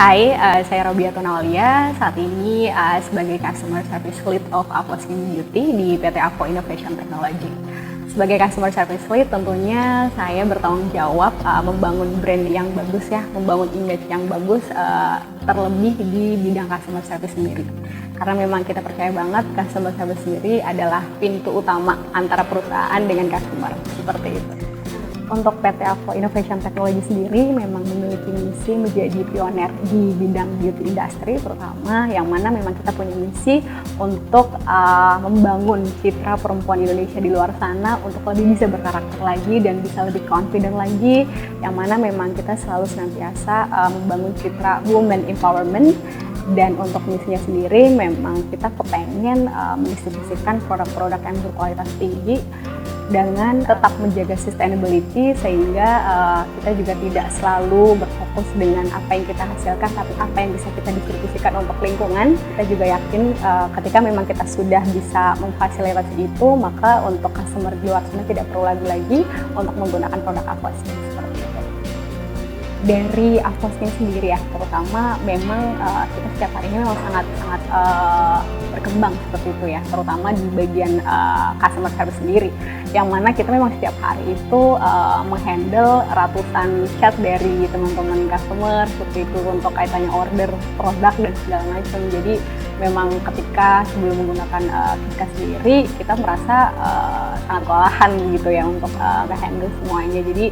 Hai, saya Robiatul Nawalia. Saat ini sebagai Customer Service Lead of Avo Skin Beauty di PT Avo Innovation Technology. Sebagai Customer Service Lead, tentunya saya bertanggung jawab membangun brand yang bagus ya, membangun image yang bagus, terlebih di bidang customer service sendiri. Karena memang kita percaya banget customer service sendiri adalah pintu utama antara perusahaan dengan customer, seperti itu. Untuk PT Avo Innovation Technology sendiri memang memiliki misi menjadi pioner di bidang beauty industry, terutama yang mana memang kita punya misi untuk membangun citra perempuan Indonesia di luar sana untuk lebih bisa berkarakter lagi dan bisa lebih confident lagi, yang mana memang kita selalu senantiasa membangun citra women empowerment. Dan untuk misinya sendiri memang kita kepengen mendistribusikan produk-produk yang berkualitas tinggi dengan tetap menjaga sustainability, sehingga kita juga tidak selalu berfokus dengan apa yang kita hasilkan, tapi apa yang bisa kita distribusikan untuk lingkungan. Kita juga yakin ketika memang kita sudah bisa memfasilitasi itu, maka untuk customer di luar sana tidak perlu lagi untuk menggunakan produk Avo Skin seperti itu. Dari Avo Skin sendiri ya, terutama memang kita setiap harinya memang sangat berkembang seperti itu ya, terutama di bagian customer service sendiri, yang mana kita memang setiap hari itu menghandle ratusan chat dari teman-teman customer seperti itu untuk kaitannya order produk dan segala macam. Jadi memang ketika sebelum menggunakan Kiska sendiri, kita merasa sangat kewalahan gitu ya untuk nge-handle semuanya. Jadi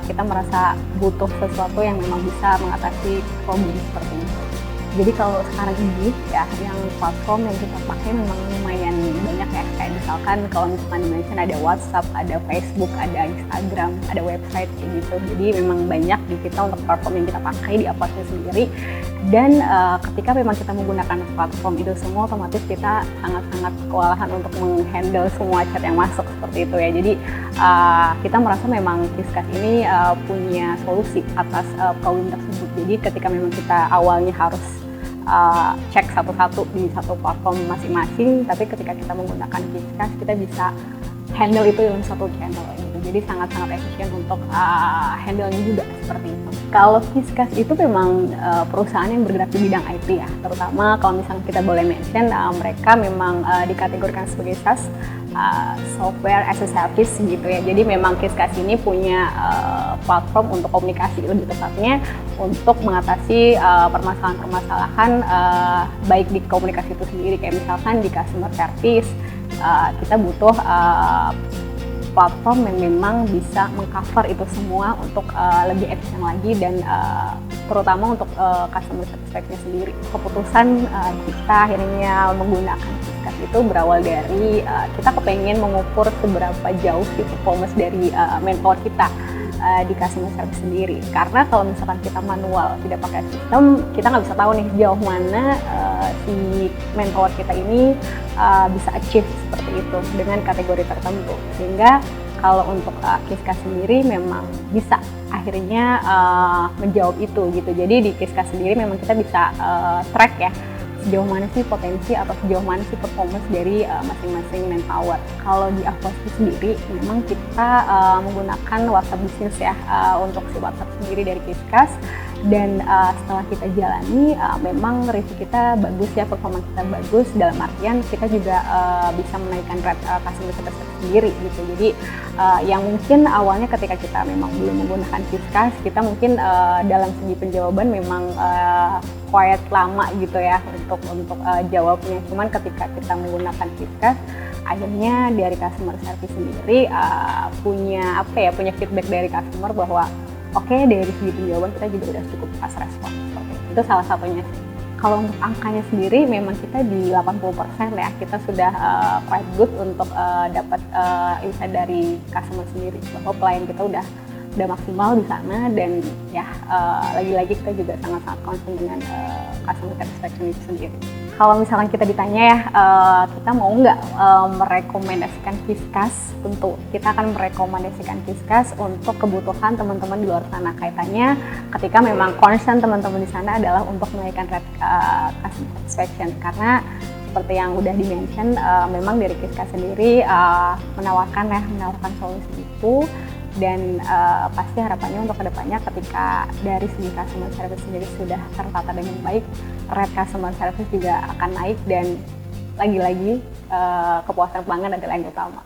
kita merasa butuh sesuatu yang memang bisa mengatasi problem seperti ini. Jadi kalau sekarang ini ya, yang platform yang kita pakai memang lumayan banyak ya. Kayak misalkan kalau misalkan di-mention ada WhatsApp, ada Facebook, ada Instagram, ada website kayak gitu. Jadi memang banyak di kita untuk platform yang kita pakai di Avo Skin sendiri. Dan ketika memang kita menggunakan platform itu semua, otomatis kita sangat-sangat kewalahan untuk menghandle semua chat yang masuk seperti itu ya. Jadi kita merasa memang Kiska ini punya solusi atas problem tersebut. Jadi ketika memang kita awalnya harus cek satu-satu di satu platform masing-masing, tapi ketika kita menggunakan Kiska, kita bisa handle itu dalam satu channel gitu. Jadi sangat-sangat efisien untuk handle-nya juga seperti itu. Kalau Kiskas itu memang perusahaan yang bergerak di bidang IT ya, terutama kalau misalnya kita boleh mention, mereka memang dikategorikan sebagai SaaS, software as a service gitu ya. Jadi memang Kiskas ini punya platform untuk komunikasi, lebih tepatnya untuk mengatasi permasalahan-permasalahan baik di komunikasi itu sendiri, kayak misalkan di customer service. Kita butuh platform yang memang bisa mengcover itu semua untuk lebih efisien lagi dan terutama untuk customer satisfaction sendiri. Keputusan kita akhirnya menggunakan Kiskas itu berawal dari kita kepengen mengukur seberapa jauh sih performance dari manpower kita di customer service sendiri. Karena kalau misalkan kita manual, tidak pakai sistem, kita nggak bisa tahu nih jauh mana si manpower kita ini bisa achieve seperti itu dengan kategori tertentu. Sehingga kalau untuk Kiska sendiri memang bisa akhirnya menjawab itu gitu. Jadi di Kiska sendiri memang kita bisa track ya, sejauh mana sih potensi atau sejauh mana sih performance dari masing-masing manpower. Kalau di Avo Skin sendiri memang kita menggunakan WhatsApp Business ya untuk si WhatsApp sendiri dari Kiskas, dan setelah kita jalani memang review kita bagus ya, performa kita bagus, dalam artian kita juga bisa menaikkan rate customer satisfaction sendiri gitu. Jadi yang mungkin awalnya ketika kita memang belum menggunakan Kiskas, kita mungkin dalam segi penjawaban memang quiet lama gitu ya untuk jawabnya. Cuman ketika kita menggunakan Kiskas, akhirnya dari customer service sendiri punya feedback dari customer bahwa oke, dari segi penjawaban kita juga udah cukup fast respon seperti itu. Itu salah satunya. Kalau untuk angkanya sendiri memang kita di 80% ya, kita sudah quite good untuk dapat insight dari customer sendiri bahwa pelayan kita udah maksimal di sana, dan ya lagi-lagi kita juga sangat-sangat concern dengan customer satisfaction itu sendiri. Kalau misalkan kita ditanya ya, kita mau nggak merekomendasikan Kiskas, tentu kita akan merekomendasikan Kiskas untuk kebutuhan teman-teman di luar sana. Kaitannya ketika memang concern teman-teman di sana adalah untuk menaikkan rate customer satisfaction, karena seperti yang udah di-mention, memang dari Kiskas sendiri menawarkan solusi itu dan pasti harapannya untuk kedepannya ketika dari segi customer service sendiri sudah tertata dengan baik, rate customer service juga akan naik dan lagi-lagi kepuasan pelanggan adalah yang utama.